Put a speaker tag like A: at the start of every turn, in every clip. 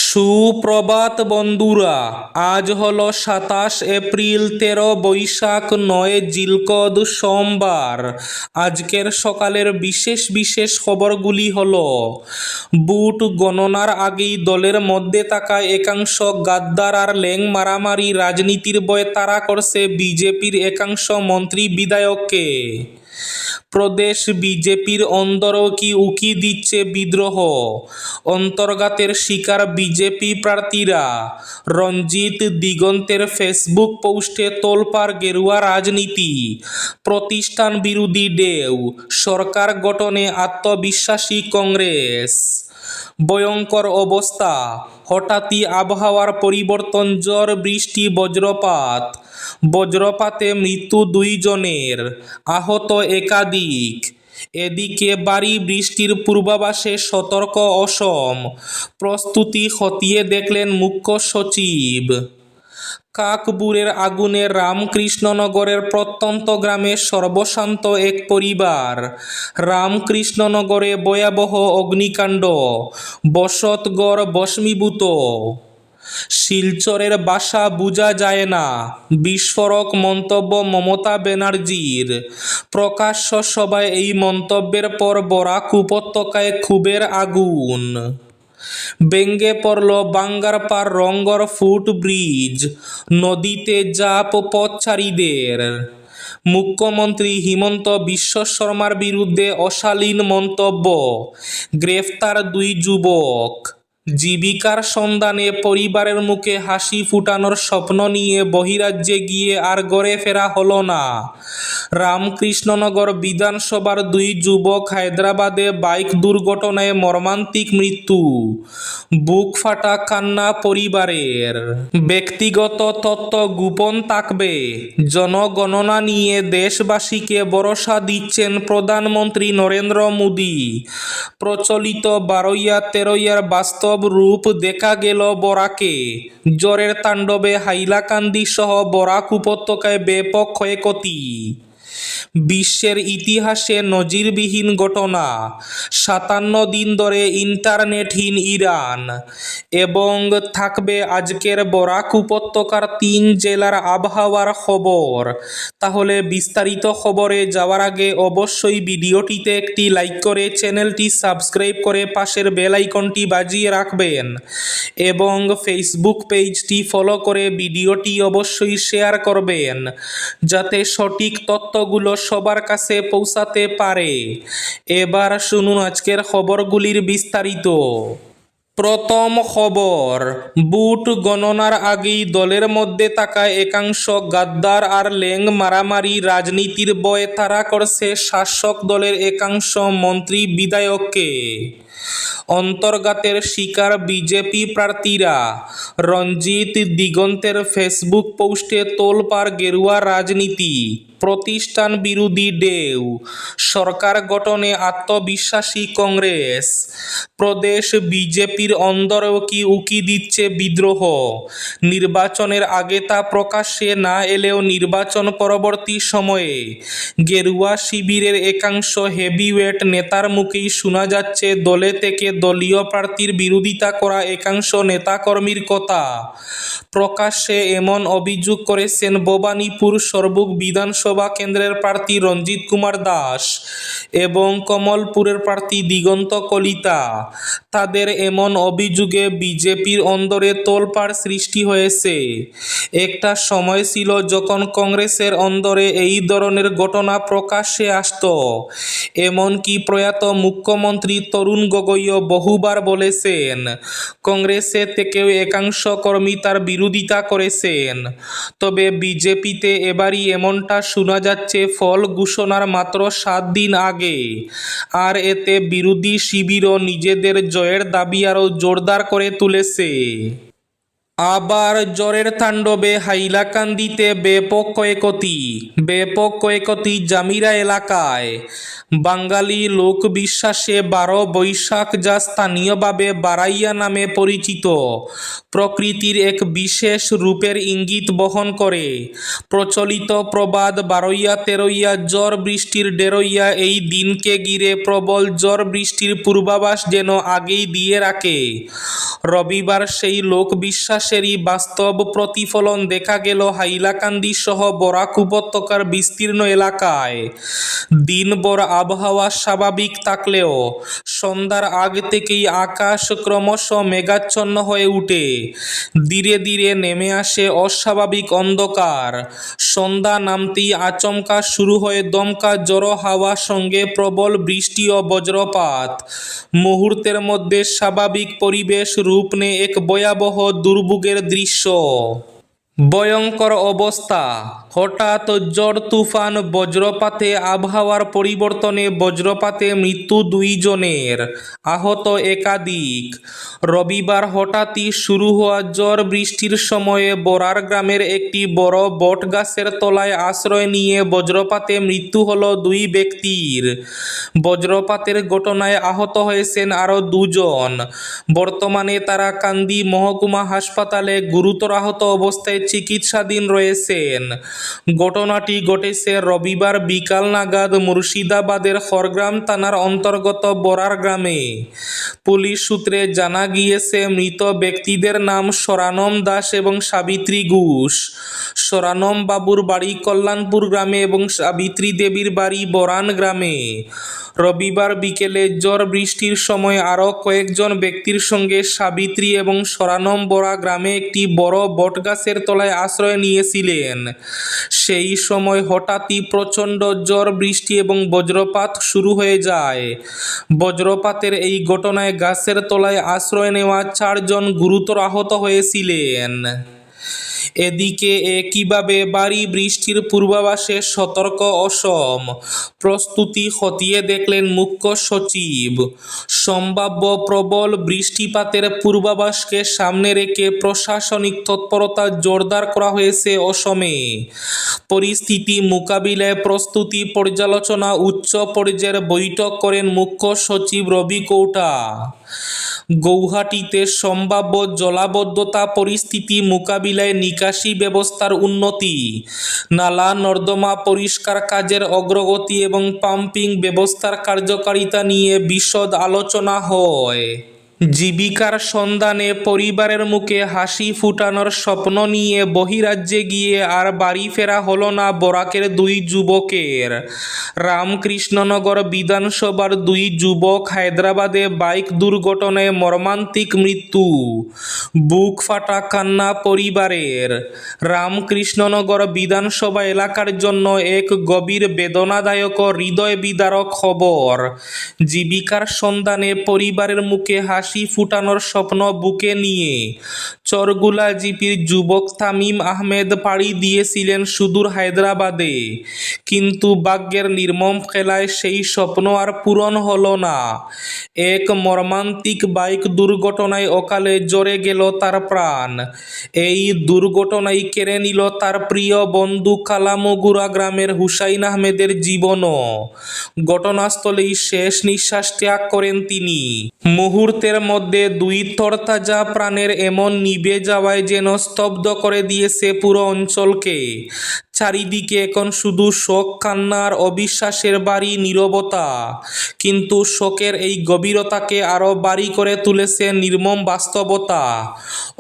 A: সুপ্রভাত বন্ধুরা, আজ হলো 27 এপ্রিল, 13 বৈশাখ, 9 জিলকদ সোমবার। আজকের সকালের বিশেষ বিশেষ খবরগুলি হলো: বুট গণনার আগেই দলের মধ্যে থাকা একাংশ গাদ্দার আর ল্যাং মারামারি রাজনীতির ভয়ে তাড়া করছে বিজেপির একাংশ মন্ত্রী বিধায়ককে। প্রদেশ বিজেপির অন্দরেও কি উকি দিচ্ছে বিদ্রোহ, অন্তর্ঘাতের শিকার বিজেপি প্রার্থীরা। রঞ্জিত দিগন্তের ফেসবুক পোস্টে তোলপাড় গেরুয়া রাজনীতি, প্রতিষ্ঠান বিরোধী ঢেউ, সরকার গঠনে আত্মবিশ্বাসী কংগ্রেস। ভয়ঙ্কর অবস্থা, হঠাৎই আবহাওয়ার পরিবর্তন, ঝড় বৃষ্টি বজ্রপাত। বজ্রপাতে মৃত্যু 2 জনের, আহত একাধিক। এদিকে ভারী বৃষ্টির পূর্বাভাসে সতর্ক অসম, প্রস্তুতি খতিয়ে দেখলেন মুখ্য সচিব। কাকবুড়ের আগুনে রামকৃষ্ণনগরের প্রত্যন্ত গ্রামে সর্বশান্ত এক পরিবার। রামকৃষ্ণনগরে ভয়াবহ অগ্নিকাণ্ড, বসতঘর ভস্মীভূত। শিলচরের ভাষা বোঝা যায় না, বিস্ফোরক মন্তব্য মমতা ব্যানার্জির। প্রকাশ্য সভায় এই মন্তব্যের পর বরাক উপত্যকায় ক্ষোভের আগুন। ভেঙে পড়ল বাঙ্গারপাড় রংঘর ফুট ব্রিজ, নদীতে ঝাঁপ পথচারীদের। মুখ্যমন্ত্রী হিমন্ত বিশ্ব শর্মার বিরুদ্ধে অশালীন মন্তব্য, গ্রেফতার 2 যুবক। জীবিকার সন্ধানে পরিবারের মুখে হাসি ফুটানোর স্বপ্ন নিয়ে বহিরাজ্যে গিয়ে আর ঘরে ফেরা হলো না। রামকৃষ্ণনগর বিধানসভার 2 যুবক হায়দ্রাবাদে বাইক দুর্ঘটনায় মর্মান্তিক মৃত্যু। বুক ফাটা কান্না পরিবারের। ব্যক্তিগত তথ্য গোপন থাকবে, জনগণনা নিয়ে দেশবাসীকে ভরসা দিচ্ছেন প্রধানমন্ত্রী নরেন্দ্র মোদী। প্রচলিত 12-13 বাস্তব রূপ দেখা গেল বরাকে। ঝড়ের তাণ্ডবে হাইলাকান্দি সহ বরাক উপত্যকায় ব্যাপক ক্ষয়ক্ষতি। বিশ্বের ইতিহাসে নজিরবিহীন ঘটনা, 57 দিন ধরে ইন্টারনেটহীন ইরান। এবং থাকবে আজকের বরাক উপত্যকার 3 জেলার আবহাওয়ার খবর। তাহলে বিস্তারিত খবরে যাওয়ার আগে অবশ্যই ভিডিওটিতে একটি লাইক করে চ্যানেলটি সাবস্ক্রাইব করে পাশের বেল আইকনটি বাজিয়ে রাখবেন এবং ফেসবুক পেজটি ফলো করে ভিডিওটি অবশ্যই শেয়ার করবেন, যাতে সঠিক তথ্যগুলো সবার কাছে পৌঁছাতে পারে। এবার শুনুন আজকের খবরগুলির বিস্তারিত। প্রথম খবর, বুট গণনার আগেই দলের মধ্যে থাকা একাংশ গাদ্দার আর ল্যাং মারামারি রাজনীতির ভয়ে তাড়া করছে শাসক দলের একাংশ মন্ত্রী বিধায়ককে। অন্তর্ঘাতের শিকার বিজেপি প্রার্থীরা। রঞ্জিত দিগন্তের ফেসবুক পোস্টে তোলপাড় গেরুয়া রাজনীতি, প্রতিষ্ঠান বিরোধী ঢেউ, সরকার গঠনে আত্মবিশ্বাসী কংগ্রেস। প্রদেশ বিজেপির অন্দরেও কি উকি দিচ্ছে বিদ্রোহ, নির্বাচনের আগে তা প্রকাশ্যে না এলেও নির্বাচন পরবর্তী সময়ে গেরুয়া শিবিরের একাংশ হেভিওয়েট নেতার মুখেই শোনা যাচ্ছে দলে থেকে দলীয় প্রার্থীর বিরোধিতা করা একাংশ নেতাকর্মীর কথা। প্রকাশ্যে এমন অভিযোগ করেছেন ভবানীপুর সরবুক বিধানসভা কেন্দ্রের প্রার্থী রঞ্জিত কুমার দাস এবং কমলপুরের প্রার্থী দিগন্ত কলিতা। তাদের এমন অভিযোগে বিজেপির অন্দরে তোলপাড় সৃষ্টি হয়েছে। একটা সময় ছিল যখন কংগ্রেসের অন্দরে এই ধরনের ঘটনা প্রকাশ্যে আসত। এমনকি প্রয়াত মুখ্যমন্ত্রী তরুণ গগৈও বহুবার বলেছেন, কংগ্রেসে থেকেও একাংশ কর্মী তার বিরোধিতা করেছেন। তবে বিজেপিতে এবারই এমনটা শোনা যাচ্ছে ফল ঘোষণার মাত্র 7 দিন আগে। আর এতে বিরোধী শিবিরও নিজেদের জয়ের দাবি আরও জোরদার করে তুলেছে। আবার জ্বরের তাণ্ডবে হাইলাকান্দিতে ব্যাপক ক্ষয়ক্ষতি জামিরা এলাকায়। বাঙালি লোকবিশ্বাসে 12 বৈশাখ, যা স্থানীয়ভাবে বারাইয়া নামে পরিচিত, প্রকৃতির এক বিশেষ রূপের ইঙ্গিত বহন করে। প্রচলিত প্রবাদ বারইয়া তেরইয়া ঝড় বৃষ্টির ডেরইয়া এই দিনকে ঘিরে প্রবল ঝড় বৃষ্টির পূর্বাভাস যেন আগেই দিয়ে রাখে। রবিবার সেই লোকবিশ্বাসেরই বাস্তব প্রতিফলন দেখা গেল হাইলাকান্দি সহ বরাক উপত্যকার বিস্তীর্ণ এলাকায়। দিনভর আবহাওয়া স্বাভাবিক থাকলেও সন্ধ্যার আগ থেকেই আকাশ ক্রমশ মেঘাচ্ছন্ন হয়ে উঠে ধীরে ধীরে নেমে আসে অস্বাভাবিক অন্ধকার। সন্ধ্যা নামতেই আচমকা শুরু হয়ে দমকা ঝড়ো হাওয়া, সঙ্গে প্রবল বৃষ্টি ও বজ্রপাত। মুহূর্তের মধ্যে স্বাভাবিক পরিবেশ রূপ নেয় এক ভয়াবহ দুর্ভোগের দৃশ্য। ভয়ঙ্কর অবস্থা। হঠাৎ ঝড় তুফান, বজ্রপাতে আবহাওয়ার পরিবর্তনে বজ্রপাতে মৃত্যু 2 জনের, আহত একাধিক। রবিবার হঠাৎই শুরু হওয়া ঝড় বৃষ্টির সময়ে বরার গ্রামের একটি বড় বট গাছের তলায় আশ্রয় নিয়ে বজ্রপাতে মৃত্যু হল 2 ব্যক্তির। বজ্রপাতের ঘটনায় আহত হয়েছেন আরও 2 জন। বর্তমানে তারা কান্দি মহকুমা হাসপাতালে গুরুতর আহত অবস্থায় চিকিৎসাধীন রয়েছেন। ঘটনাটি ঘটেছে রবিবার বিকাল নাগাদ মুর্শিদাবাদের খড়গ্রাম থানার অন্তর্গত বরার গ্রামে। পুলিশ সূত্রে জানা গিয়েছে, মৃত ব্যক্তিদের নাম সরানম দাস এবং সাবিত্রী ঘোষ। সরানম বাবুর বাড়ি কল্যাণপুর গ্রামে এবং সাবিত্রী দেবীর বাড়ি বরান গ্রামে। রবিবার বিকেলে ঝড় বৃষ্টির সময় আরও কয়েকজন ব্যক্তির সঙ্গে সাবিত্রী এবং সরানম বরা গ্রামে একটি বড় বটগাছের তলায় আশ্রয় নিয়েছিলেন। সেই সময় হঠাৎই প্রচণ্ড ঝড় বৃষ্টি এবং বজ্রপাত শুরু হয়ে যায়। বজ্রপাতের এই ঘটনায় গাছের তলায় আশ্রয় নেওয়া 4 জন গুরুতর আহত হয়েছিলেন। এদিকে একইভাবে ভারী বৃষ্টির পূর্বাভাসে সতর্ক অসম। প্রস্তুতি খতিয়ে দেখলেন মুখ্য সচিব। সম্ভাব্য প্রবল বৃষ্টিপাতের পূর্বাভাসকে সামনে রেখে প্রশাসনিক তৎপরতা জোরদার করা হয়েছে অসমে। পরিস্থিতি মোকাবিলায় প্রস্তুতি পর্যালোচনা উচ্চ পর্যায়ের বৈঠক করেন মুখ্য সচিব রবি কৌটা। গৌহাটিতে সম্ভাব্য জলাবদ্ধতা পরিস্থিতি মোকাবিলায় নিকাশি ব্যবস্থার উন্নতি, নালা নর্দমা পরিষ্কার কাজের অগ্রগতি এবং পাম্পিং ব্যবস্থার কার্যকারিতা নিয়ে বিশদ আলোচনা হয়। জীবিকার সন্ধানে পরিবারের মুখে হাসি ফুটানোর স্বপ্ন নিয়ে বহিরাজ্যে গিয়ে আর বাড়ি ফেরা হলো না বরাকের 2 যুবকের। রামকৃষ্ণনগর বিধানসভার 2 যুবক হায়দ্রাবাদে বাইক দুর্ঘটনায় মর্মান্তিক মৃত্যু। বুক ফাটা কান্না পরিবারের। রামকৃষ্ণনগর বিধানসভা এলাকার জন্য এক গভীর বেদনাদায়ক ও হৃদয় বিদারক খবর। জীবিকার সন্ধানে পরিবারের মুখে হাসি ফুটানোর স্বপ্ন বুকে নিয়ে চরগুলা জিপির যুবক তামিম আহমেদ পাড়ি দিয়েছিলেন সুদূর হায়দ্রাবাদে। কিন্তু ভাগ্যের নির্মম খেলায় সেই স্বপ্ন আর পূরণ হলো না। এক মর্মান্তিক বাইক দুর্ঘটনায় অকালে ঝরে গেল তার প্রাণ। এই দুর্ঘটনায় কেড়ে নিল তার প্রিয় বন্ধু কালামুগুড়া গ্রামের হুসাইন আহমেদের জীবনও। ঘটনাস্থলেই শেষ নিঃশ্বাস ত্যাগ করেন তিনি। মুহূর্তের মধ্যে 2 তরতাজা প্রাণের এমন নিভে যাওয়ায় যেন স্তব্ধ করে দিয়েছে পুরো অঞ্চলকে। চারিদিকে এখন শুধু শোক, কান্নার, অবিশ্বাসের ভারী নীরবতা। কিন্তু শোকের এই গভীরতাকে আরও ভারী করে তুলেছে নির্মম বাস্তবতা।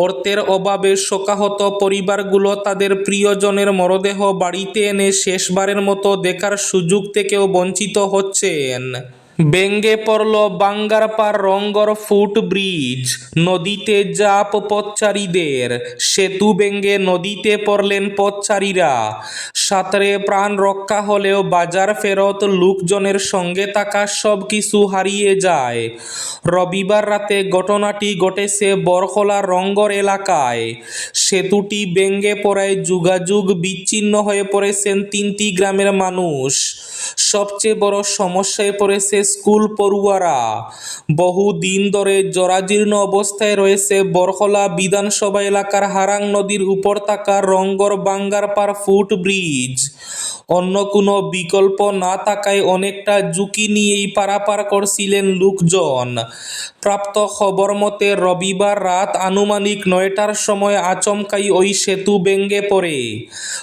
A: অর্থের অভাবে শোকাহত পরিবারগুলো তাদের প্রিয়জনের মরদেহ বাড়িতে এনে শেষবারের মতো দেখার সুযোগ থেকেও বঞ্চিত হচ্ছেন। ভেঙে পড়ল বাঙ্গারপাড় রংগর ফুট ব্রিজ। নদীতে জাপ পথচারীদের। সেতু ভেঙে নদীতে পড়লেন পথচারীরা। সাঁতরে প্রাণ রক্ষা হলেও বাজার ফেরত লোকজনের সঙ্গে থাকা সব কিছু হারিয়ে যায়। রবিবার রাতে ঘটনাটি ঘটেছে বরখলা রংগর এলাকায়। সেতুটি ভেঙে পড়ায় যোগাযোগ বিচ্ছিন্ন হয়ে পড়েছেন 3টি গ্রামের মানুষ। সবচেয়ে বড় সমস্যায় পড়েছে স্কুল পড়ুয়ারা। বহুদিন ধরে জরাজীর্ণ অবস্থায় রয়েছে বরহলা বিধানসভা এলাকার হারাং নদীর উপর থাকা রঙ্গর বাঙ্গারপাড় ফুট ব্রিজ। অন্য কোনো বিকল্প না থাকায় অনেকটা ঝুঁকি নিয়েই পারাপার করছিলেন লোকজন। প্রাপ্ত খবর মতে রবিবার রাত আনুমানিক 9টার সময় আচমকাই ওই সেতু ভেঙে পড়ে।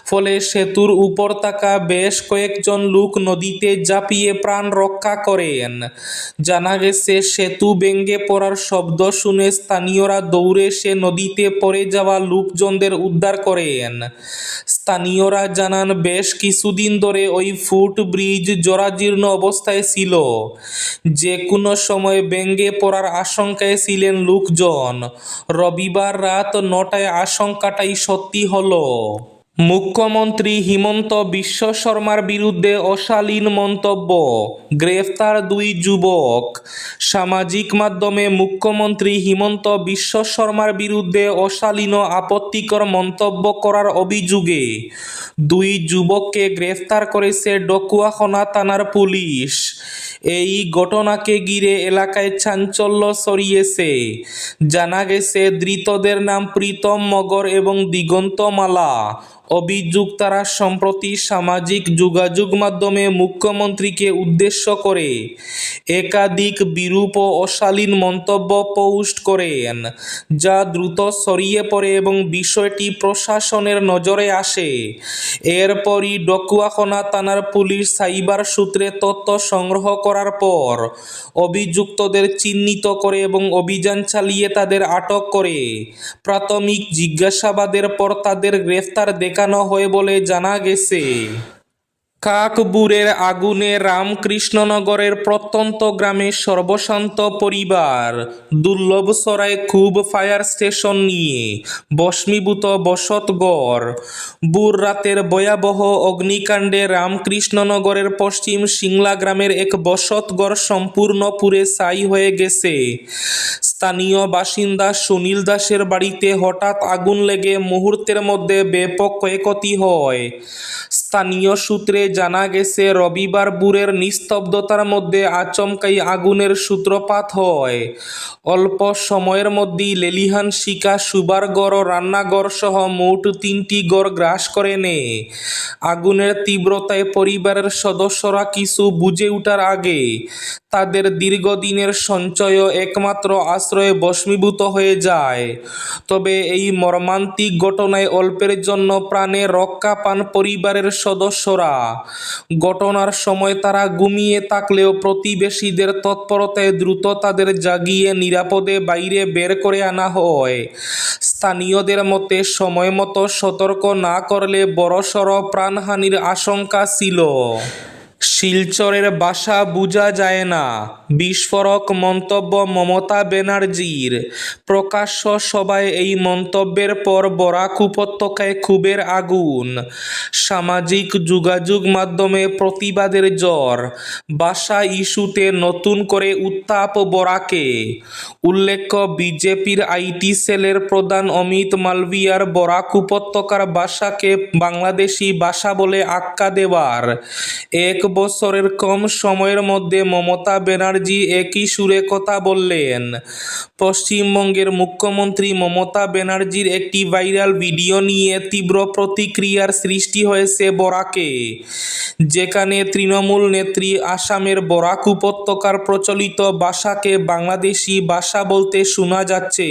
A: ফলে সেতুর উপর থাকা বেশ কয়েকজন লোক নদীতে ঝাঁপিয়ে প্রাণ রক্ষা করেন। জানা গেছে, সেতু ভেঙে পড়ার শব্দ শুনে স্থানীয়রা দৌড়ে এসে নদীতে পড়ে যাওয়া লোকজনদের উদ্ধার করেন। স্থানীয়রা জানান, বেশ কিছুদিন ধরে ওই ফুট ব্রিজ জরাজীর্ণ অবস্থায় ছিল। যে কোনো সময় ভেঙে পড়ার আশঙ্কায় ছিলেন লোকজন। রবিবার রাত 9টায় আশঙ্কাটাই সত্যি হলো। মুখ্যমন্ত্রী হিমন্ত বিশ্ব শর্মার বিরুদ্ধে অশালীন মন্তব্য, গ্রেফতার 2 যুবক। সামাজিক মাধ্যমে মুখ্যমন্ত্রী হিমন্ত বিশ্ব শর্মার বিরুদ্ধে অশালীন আপত্তিকর মন্তব্য করার অভিযোগে 2 যুবককে গ্রেফতার করেছে ডকুয়াখানা থানার পুলিশ। এই ঘটনাকে ঘিরে এলাকায় চাঞ্চল্য ছড়িয়েছে। জানা গেছে, ধৃতদের নাম প্রীতম মগর এবং দিগন্ত মালা। অভিযুক্তরা সম্প্রতি সামাজিক যোগাযোগ মাধ্যমে মুখ্যমন্ত্রীকে উদ্দেশ্য করে একাধিক বিরূপ ও অশালীন মন্তব্য পোস্ট করেন, যা দ্রুত ছড়িয়ে পড়ে এবং বিষয়টি প্রশাসনের নজরে আসে। এরপরই ডকুয়াখানা থানার পুলিশ সাইবার সূত্রে তথ্য সংগ্রহ করার পর অভিযুক্তদের চিহ্নিত করে এবং অভিযান চালিয়ে তাদের আটক করে। প্রাথমিক জিজ্ঞাসাবাদের পর তাদের গ্রেফতার দেখানো হয় বলে জানা গেছে। কাকবুরের আগুনে রামকৃষ্ণনগরের প্রত্যন্ত গ্রামে সর্বশান্ত পরিবার। দুর্লভসরায় খুব ফায়ার স্টেশন নিয়ে ভস্মীভূত বসতঘর। ভোর রাতের ভয়াবহ অগ্নিকাণ্ডে রামকৃষ্ণনগরের পশ্চিম সিংলা গ্রামের এক বসতঘর সম্পূর্ণ পুড়ে ছাই হয়ে গেছে। স্থানীয় বাসিন্দা সুনীল দাসের বাড়িতে হঠাৎ আগুন লেগে মুহূর্তের মধ্যে ব্যাপক ক্ষয়ক্ষতি হয়। স্থানীয় সূত্রে জানা গেছে, রবিবার ভোরের নিস্তব্ধতার মধ্যে আচমকাই আগুনের সূত্রপাত হয়। অল্প সময়ের মধ্যেই লেলিহান শিখা সুবার ঘর ও রান্নাঘর সহ মোট 3টি ঘর গ্রাস করে নেয়। আগুনের তীব্রতায় পরিবারের সদস্যরা কিছু বুঝে ওঠার আগে তাদের দীর্ঘদিনের সঞ্চয় একমাত্র আশ্রয়ে ভস্মীভূত হয়ে যায়। তবে এই মর্মান্তিক ঘটনায় অল্পের জন্য প্রাণে রক্ষা পান পরিবারের সদস্যরা। ঘটনার সময় তারা ঘুমিয়ে থাকলেও প্রতিবেশীদের তৎপরতায় দ্রুত তাদের জাগিয়ে নিরাপদে বাইরে বের করে আনা হয়। স্থানীয়দের মতে, সময়মতো সতর্ক না করলে বড়সড় প্রাণহানির আশঙ্কা ছিল। শিলচরের ভাষা বোঝা যায় না, বিস্ফোরক মন্তব্য মমতা ব্যানার্জির। প্রকাশ্য সভায় এই মন্তব্যের পর বরাক উপত্যকায় ক্ষোভের আগুন। সামাজিক যোগাযোগ মাধ্যমে প্রতিবাদের ঝড়। ভাষা ইস্যুতে নতুন করে উত্তাপ বরাকে। উল্লেখ্য, বিজেপির আইটি সেলের প্রধান অমিত মালভিয়ার বরাক উপত্যকার ভাষাকে বাংলাদেশি ভাষা বলে আখ্যা দেওয়ার 1 বছরের কম সময়ের মধ্যে মমতা ব্যানার্জি একই সুরে কথা বললেন। পশ্চিমবঙ্গের মুখ্যমন্ত্রী মমতা ব্যানার্জির একটি ভাইরাল ভিডিও নিয়ে তীব্র প্রতিক্রিয়ার সৃষ্টি হয়েছে বরাকে, যেখানে তৃণমূল নেত্রী আসামের বরাক উপত্যকার প্রচলিত ভাষাকে বাংলাদেশি ভাষা বলতে শোনা যাচ্ছে।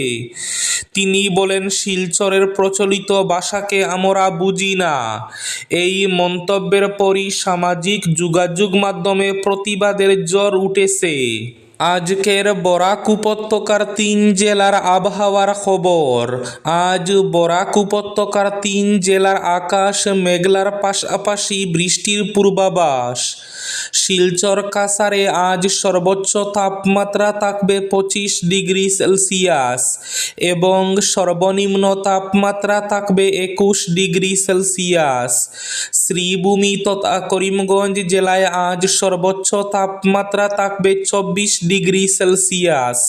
A: তিনি বলেন, শিলচরের প্রচলিত ভাষাকে আমরা বুঝি না। এই মন্তব্যের পরই সামাজিক যোগাযোগ মাধ্যমে প্রতিবাদের ঝড় উঠেছে। আজকের বরাক উপত্যকার 3 জেলার আবহাওয়ার খবর। আজ বরাক উপত্যকার 3 জেলার আকাশ মেঘলার পাশাপাশি বৃষ্টির পূর্বাভাস। শিলচর কাছাড়ে আজ সর্বোচ্চ তাপমাত্রা থাকবে 25 ডিগ্রি সেলসিয়াস এবং সর্বনিম্ন তাপমাত্রা থাকবে 21 ডিগ্রি সেলসিয়াস। শ্রীভূমি তথা করিমগঞ্জ জেলায় আজ সর্বোচ্চ তাপমাত্রা থাকবে 24 ডিগ্রি সেলসিয়াস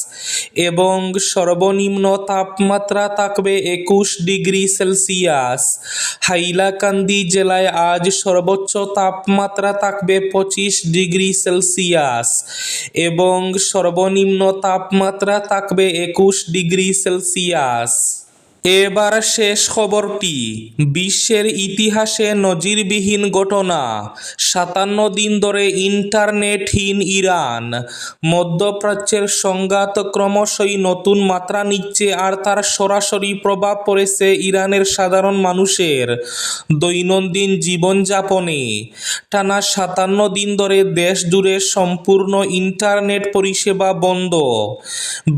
A: এবং সর্বনিম্ন তাপমাত্রা থাকবে 21 ডিগ্রি সেলসিয়াস। হাইলাকান্দি জেলায় আজ সর্বোচ্চ তাপমাত্রা থাকবে 25°C এবং সর্বনিম্ন তাপমাত্রা থাকবে 21°C। এবার শেষ খবরটি। বিশ্বের ইতিহাসে নজিরবিহীন ঘটনা, 57 দিন ধরে ইন্টারনেটহীন ইরান। মধ্যপ্রাচ্যের সংঘাত ক্রমশই নতুন মাত্রা নিচ্ছে আর তার সরাসরি প্রভাব পড়েছে ইরানের সাধারণ মানুষের দৈনন্দিন জীবনযাপনে। টানা 57 দিন ধরে দেশ জুড়ে সম্পূর্ণ ইন্টারনেট পরিষেবা বন্ধ।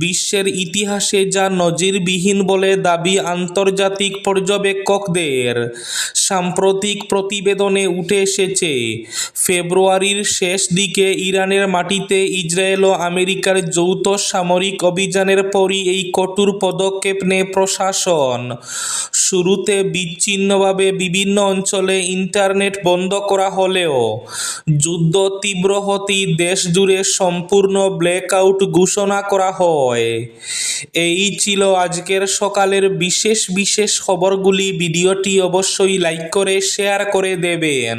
A: বিশ্বের ইতিহাসে যা নজিরবিহীন বলে দাবি আন্তর্জাতিক পর্যবেক্ষকদের। সাম্প্রতিক প্রতিবেদনে উঠে এসেছে, ফেব্রুয়ারির শেষ দিকে ইরানের মাটিতে ইসরায়েল ও আমেরিকার যৌথ সামরিক অভিযানের পরই এই কঠোর পদক্ষেপ নেয় প্রশাসন। শুরুতে বিচ্ছিন্নভাবে বিভিন্ন অঞ্চলে ইন্টারনেট বন্ধ করা হলেও যুদ্ধ তীব্র হতেই দেশ জুড়ে সম্পূর্ণ ব্ল্যাকআউট ঘোষণা করা হয়। এই ছিল আজকের সকালের বিশেষ খবরগুলি। ভিডিওটি অবশ্যই লাইক করে শেয়ার করে দেবেন।